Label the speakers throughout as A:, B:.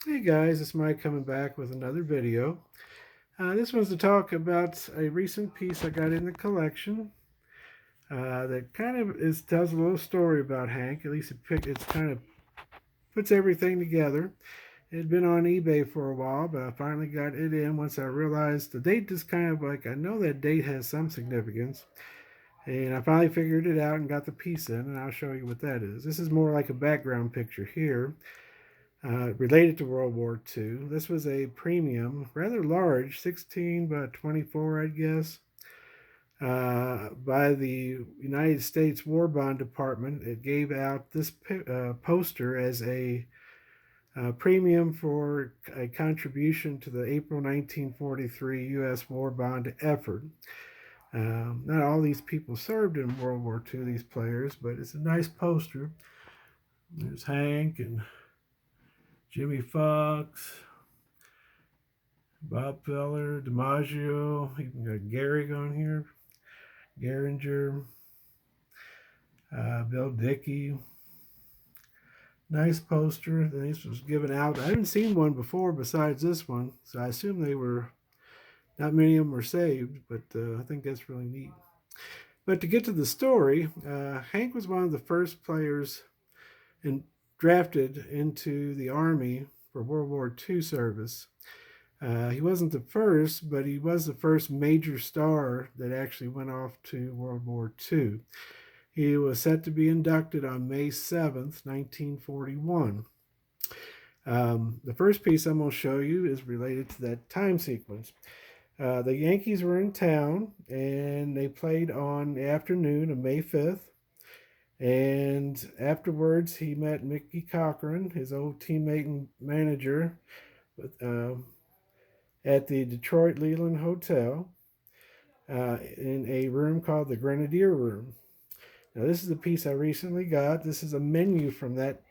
A: Hey guys, it's Mike coming back with another video. This one's to talk about a recent piece I got in the collection that kind of tells a little story about Hank. At least it's kind of puts everything together. It had been on eBay for a while, but I finally got it in once I realized the date is kind of like I know that date has some significance. And I finally figured it out and got the piece in, and I'll show you what that is. This is more like a background picture here. Related to World War II. This was a premium, rather large, 16 by 24, I guess, by the United States War Bond Department. It gave out this poster as a premium for a contribution to the April 1943 U.S. war bond effort. Not all these people served in World War II, these players, but it's a nice poster. There's Hank and Jimmy Fox, Bob Feller, DiMaggio, even got Gehrig on here, Gehringer, Bill Dickey. Nice poster. This was given out. I haven't seen one before besides this one, so I assume they were, not many of them were saved, but I think that's really neat. But to get to the story, Hank was one of the first players drafted into the Army for World War II service. He wasn't the first, but he was the first major star that actually went off to World War II. He was set to be inducted on May 7th, 1941. The first piece I'm going to show you is related to that time sequence. The Yankees were in town, and they played on the afternoon of May 5th. And afterwards, he met Mickey Cochran, his old teammate and manager, at the Detroit Leland Hotel in a room called the Grenadier Room. Now, this is a piece I recently got. This is a menu from that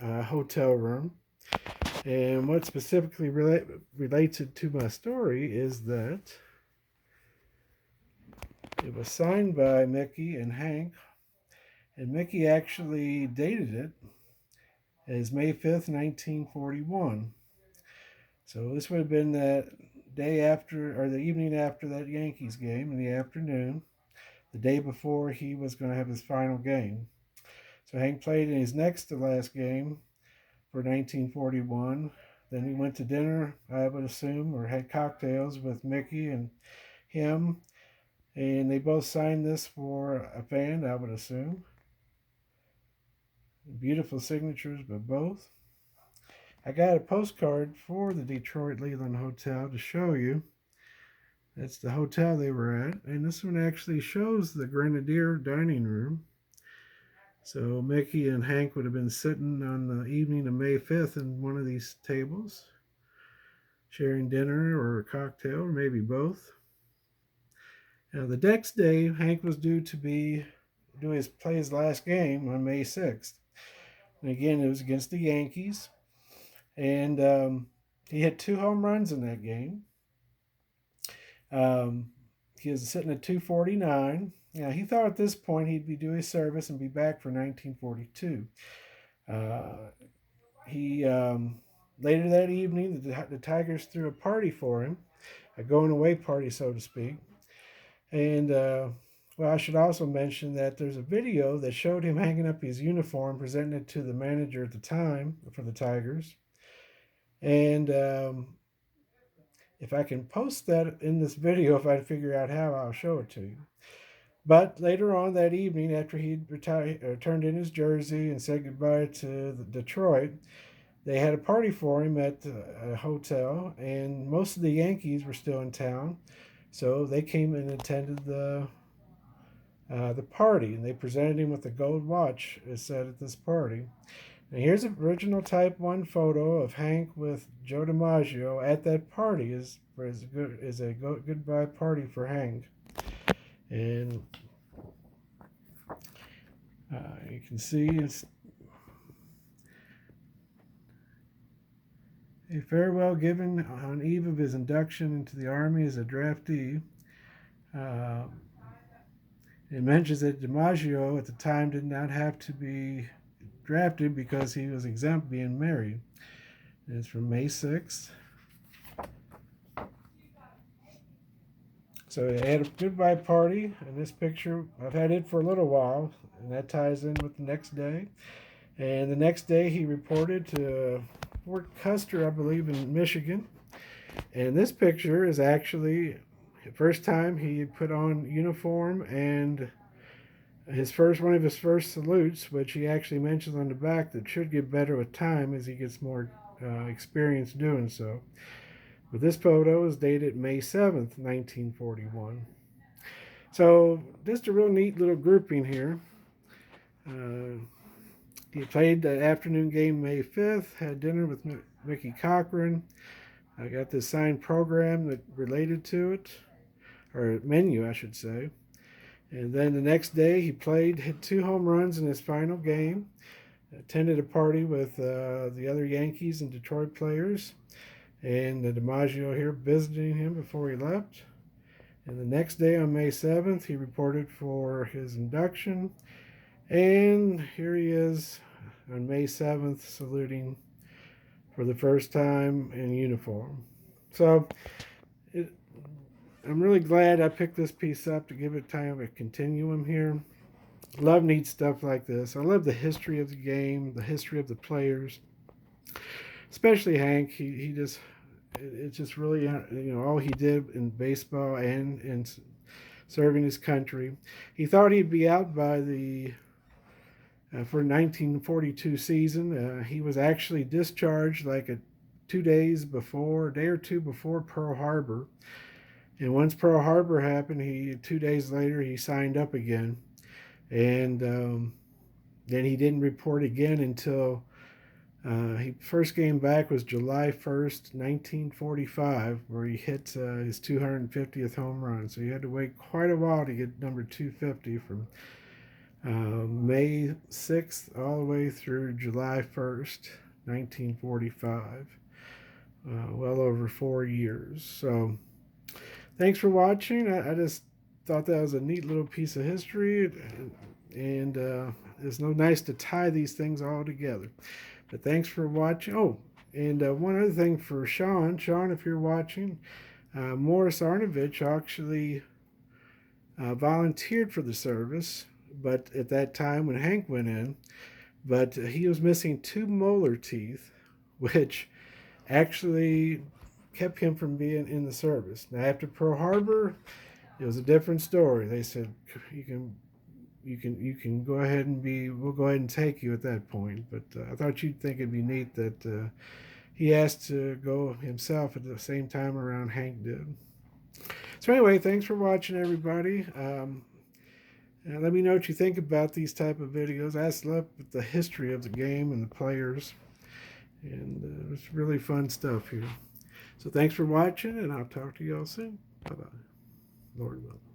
A: hotel room. And what specifically relates it to my story is that it was signed by Mickey and Hank, and Mickey actually dated it as May 5th, 1941. So this would have been that day after, or the evening after that Yankees game in the afternoon, the day before he was going to have his final game. So Hank played in his next to last game for 1941. Then he went to dinner, I would assume, or had cocktails with Mickey and him. And they both signed this for a fan, I would assume. Beautiful signatures by both. I got a postcard for the Detroit Leland Hotel to show you. That's the hotel they were at. And this one actually shows the Grenadier dining room. So Mickey and Hank would have been sitting on the evening of May 5th in one of these tables, sharing dinner or a cocktail, or maybe both. Now, the next day, Hank was due to play his last game on May 6th. And again, it was against the Yankees. And he had 2 home runs in that game. He was sitting at 249. Now, he thought at this point he'd be doing service and be back for 1942. He later that evening, the Tigers threw a party for him, a going away party, so to speak. And well, I should also mention that there's a video that showed him hanging up his uniform, presenting it to the manager at the time for the Tigers. And if I can post that in this video, if I figure out how, I'll show it to you. But later on that evening, after he'd turned in his jersey and said goodbye to Detroit, they had a party for him at a hotel, and most of the Yankees were still in town, so they came and attended the party, and they presented him with a gold watch, as said at this party. And here's an original Type 1 photo of Hank with Joe DiMaggio at that party as a goodbye party for Hank. And you can see it's a farewell given on eve of his induction into the Army as a draftee. It mentions that DiMaggio at the time did not have to be drafted because he was exempt being married. And it's from May 6th. So they had a goodbye party, and this picture, I've had it for a little while, and that ties in with the next day. And the next day he reported to Fort Custer, I believe, in Michigan. And this picture is actually the first time he put on uniform, and one of his first salutes, which he actually mentions on the back that should get better with time as he gets more experience doing so. But this photo is dated May 7th, 1941. So just a real neat little grouping here. He played the afternoon game May 5th, had dinner with Mickey Cochran. I got this signed program that related to it, or menu, I should say. And then the next day he played, hit 2 home runs in his final game, attended a party with the other Yankees and Detroit players, and DiMaggio here visiting him before he left. And the next day on May 7th, he reported for his induction. And here he is on May 7th saluting for the first time in uniform. So I'm really glad I picked this piece up to give it kind of a continuum here. Love neat stuff like this. I love the history of the game, the history of the players, especially Hank. It's just really, all he did in baseball and in serving his country. He thought he'd be out by the for 1942 season. He was actually discharged like a day or two before Pearl Harbor. And once Pearl Harbor happened, 2 days later he signed up again, and then he didn't report again until he first came back was July 1st, 1945, where he hit his 250th home run. So he had to wait quite a while to get number 250 from May 6th all the way through July 1st, 1945. Well over 4 years. So thanks for watching. I just thought that was a neat little piece of history, and it's nice to tie these things all together. But thanks for watching. Oh, and one other thing for Sean, if you're watching, Morris Arnovich actually volunteered for the service, but at that time when Hank went in, but he was missing 2 molar teeth, which actually kept him from being in the service. Now after Pearl Harbor, it was a different story. They said you can go ahead and we'll go ahead and take you at that point. But I thought you'd think it'd be neat that he asked to go himself at the same time around Hank did. So anyway, thanks for watching, everybody. Let me know what you think about these type of videos. I love the history of the game and the players, and it's really fun stuff here. So thanks for watching, and I'll talk to you all soon. Bye-bye. Lord willing.